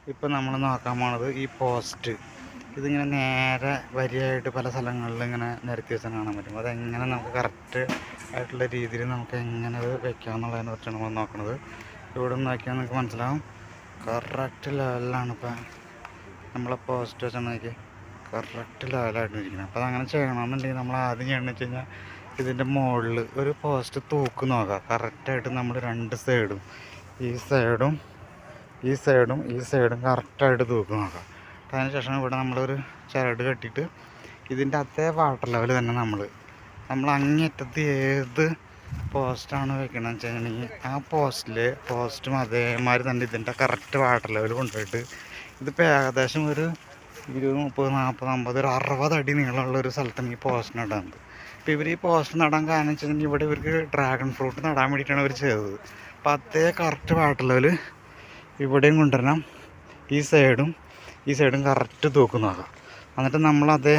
ഇപ്പം നമ്മൾ നോക്കാൻ പോണത് ഈ പോസ്റ്റ്. ഇതിങ്ങനെ നേരെ വരിയായിട്ട് പല സ്ഥലങ്ങളിലും ഇങ്ങനെ നിരത്തി വെച്ചാൽ കാണാൻ പറ്റും. അതെങ്ങനെ നമുക്ക് കറക്റ്റ് ആയിട്ടുള്ള രീതിയിൽ നമുക്ക് എങ്ങനെ അത് വെക്കാം എന്നുള്ളതിനെ കുറിച്ചാണ് നമ്മൾ നോക്കുന്നത്. ഇവിടെ നിന്ന് നോക്കിയാൽ നിങ്ങൾക്ക് മനസ്സിലാവും കറക്റ്റ് ലെവലിലാണ് ഇപ്പം നമ്മളെ പോസ്റ്റ് വെച്ചാൽ നോക്കി കറക്റ്റ് ലെവലായിട്ട് ഇരിക്കുന്നത്. അപ്പോൾ അതങ്ങനെ ചെയ്യണമെന്നുണ്ടെങ്കിൽ നമ്മൾ ആദ്യം ചെയ്യണമെന്ന് വെച്ച് കഴിഞ്ഞാൽ ഇതിൻ്റെ മുകളിൽ ഒരു പോസ്റ്റ് തൂക്ക് നോക്കുക. കറക്റ്റായിട്ട് നമ്മൾ രണ്ട് സൈഡും ഈ സൈഡും ഈ സൈഡും കറക്റ്റായിട്ട് തൂക്ക് നോക്കാം. അതിനുശേഷം ഇവിടെ നമ്മളൊരു ചരട് കെട്ടിയിട്ട് ഇതിൻ്റെ അതേ വാട്ടർ ലെവൽ തന്നെ നമ്മൾ അങ്ങേറ്റത്ത് ഏത് പോസ്റ്റാണ് വെക്കണമെന്ന് വെച്ച് കഴിഞ്ഞിട്ടുണ്ടെങ്കിൽ ആ പോസ്റ്റും അതേമാതിരി തന്നെ ഇതിൻ്റെ കറക്റ്റ് വാട്ടർ ലെവൽ കൊണ്ടുപോയിട്ട് ഇതിപ്പോൾ ഏകദേശം ഒരു 20, 30, 40, 50, ഒരു 60 അടി നീളമുള്ള ഒരു സ്ഥലത്താണ് ഈ പോസ്റ്റ് നടുന്നത്. ഇപ്പോൾ ഇവർ ഈ പോസ്റ്റ് നടാൻ കാരണം വെച്ചിട്ടുണ്ടെങ്കിൽ ഇവിടെ ഇവർക്ക് ഡ്രാഗൺ ഫ്രൂട്ട് നടാൻ വേണ്ടിയിട്ടാണ് ഇവർ ചെയ്തത്. അപ്പോൾ അതേ കറക്റ്റ് വാട്ടർ ലെവൽ ഇവിടെയും കൊണ്ടുവരണം. ഈ സൈഡും കറക്റ്റ് തൂക്ക് നോക്കാം. എന്നിട്ട് നമ്മളതേ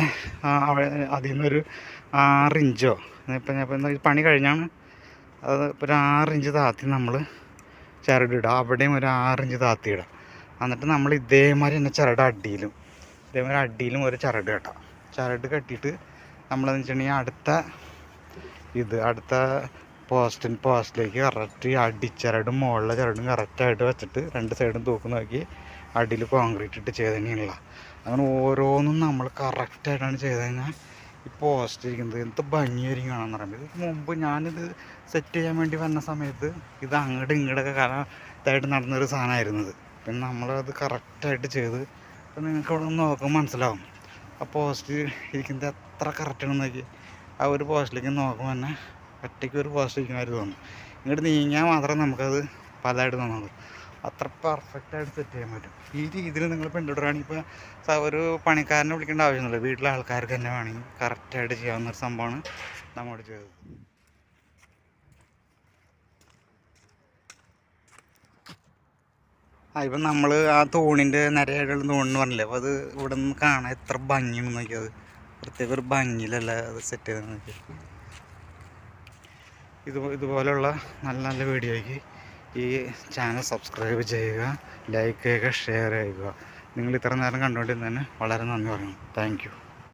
അതിൽ നിന്നൊരു 6 ഇഞ്ചോ ഇപ്പം പണി കഴിഞ്ഞാണ് അത് ഇപ്പോൾ ഒരു 6 ഇഞ്ച് താത്തി നമ്മൾ ചരടിടുക. അവിടെയും ഒരു 6 ഇഞ്ച് താത്തിയിടുക. എന്നിട്ട് നമ്മൾ ഇതേമാതിരി തന്നെ ഇതേമാതിരി അടിയിലും ഒരു ചരട് കെട്ടാം. ചരട് കെട്ടിയിട്ട് നമ്മളെന്ന് വെച്ചിട്ടുണ്ടെങ്കിൽ അടുത്ത പോസ്റ്റിലേക്ക് കറക്റ്റ് അടിച്ചരടും മുകളിലെ ചരടും കറക്റ്റായിട്ട് വെച്ചിട്ട് രണ്ട് സൈഡും തൂക്ക് നോക്കി അടിയിൽ കോൺക്രീറ്റ് ഇട്ട് ചെയ്ത് തന്നെയുള്ള അങ്ങനെ ഓരോന്നും നമ്മൾ കറക്റ്റായിട്ടാണ് ചെയ്ത് കഴിഞ്ഞാൽ ഈ പോസ്റ്റ് ഇരിക്കുന്നത് എന്ത് ഭംഗിയായിരിക്കും കാണാമെന്ന് പറയുമ്പോൾ. ഇതിന് മുമ്പ് ഞാനിത് സെറ്റ് ചെയ്യാൻ വേണ്ടി വന്ന സമയത്ത് ഇത് അങ്ങോട്ടും ഇങ്ങോട്ടൊക്കെ ഇതായിട്ട് നടന്നൊരു സാധനമായിരുന്നത്. പിന്നെ നമ്മളത് കറക്റ്റായിട്ട് ചെയ്ത് ഇപ്പം നിങ്ങൾക്ക് ഇവിടെ നിന്ന് നോക്കുമ്പോൾ മനസ്സിലാവും ആ പോസ്റ്റ് ഇരിക്കുന്നത് എത്ര കറക്റ്റാണെന്ന് നോക്കി. ആ ഒരു പോസ്റ്റിലേക്ക് നോക്കുമ്പോൾ തന്നെ ഒറ്റയ്ക്ക് ഒരു പോസ്റ്റ് ഇരിക്കുന്നതായിട്ട് തോന്നും. ഇങ്ങോട്ട് നീങ്ങിയാൽ മാത്രമേ നമുക്കത് പലതായിട്ട് തോന്നുള്ളൂ. അത്ര പെർഫെക്റ്റായിട്ട് സെറ്റ് ചെയ്യാൻ പറ്റും. ഈ രീതിയിൽ നിങ്ങൾ പിന്തുടരുകയാണെങ്കിൽ ഇപ്പോൾ ഒരു പണിക്കാരനെ വിളിക്കേണ്ട ആവശ്യമൊന്നുമില്ല. വീട്ടിലെ ആൾക്കാർക്ക് തന്നെ വേണമെങ്കിൽ കറക്റ്റായിട്ട് ചെയ്യാവുന്നൊരു സംഭവമാണ് നമ്മോട് ചെയ്തത്. ഇപ്പം നമ്മൾ ആ തൂണിൻ്റെ നിരയായിട്ടുള്ള തൂണെന്ന് പറഞ്ഞില്ലേ, അപ്പോൾ അത് ഇവിടെ നിന്ന് കാണാൻ എത്ര ഭംഗിയാണെന്ന് നോക്കിയത്. പ്രത്യേക ഒരു ഭംഗിയിലല്ല അത് സെറ്റ് ചെയ്ത് നോക്കി. ഇതുപോലുള്ള നല്ല നല്ല വീഡിയോയ്ക്ക് ഈ ചാനൽ സബ്സ്ക്രൈബ് ചെയ്യുക, ലൈക്ക് ചെയ്യുക, ഷെയർ ചെയ്യുക. നിങ്ങൾ ഇത്ര നേരം കണ്ടുകൊണ്ടിരുന്നതിന് വളരെ നന്ദി പറയുന്നു. Thank you.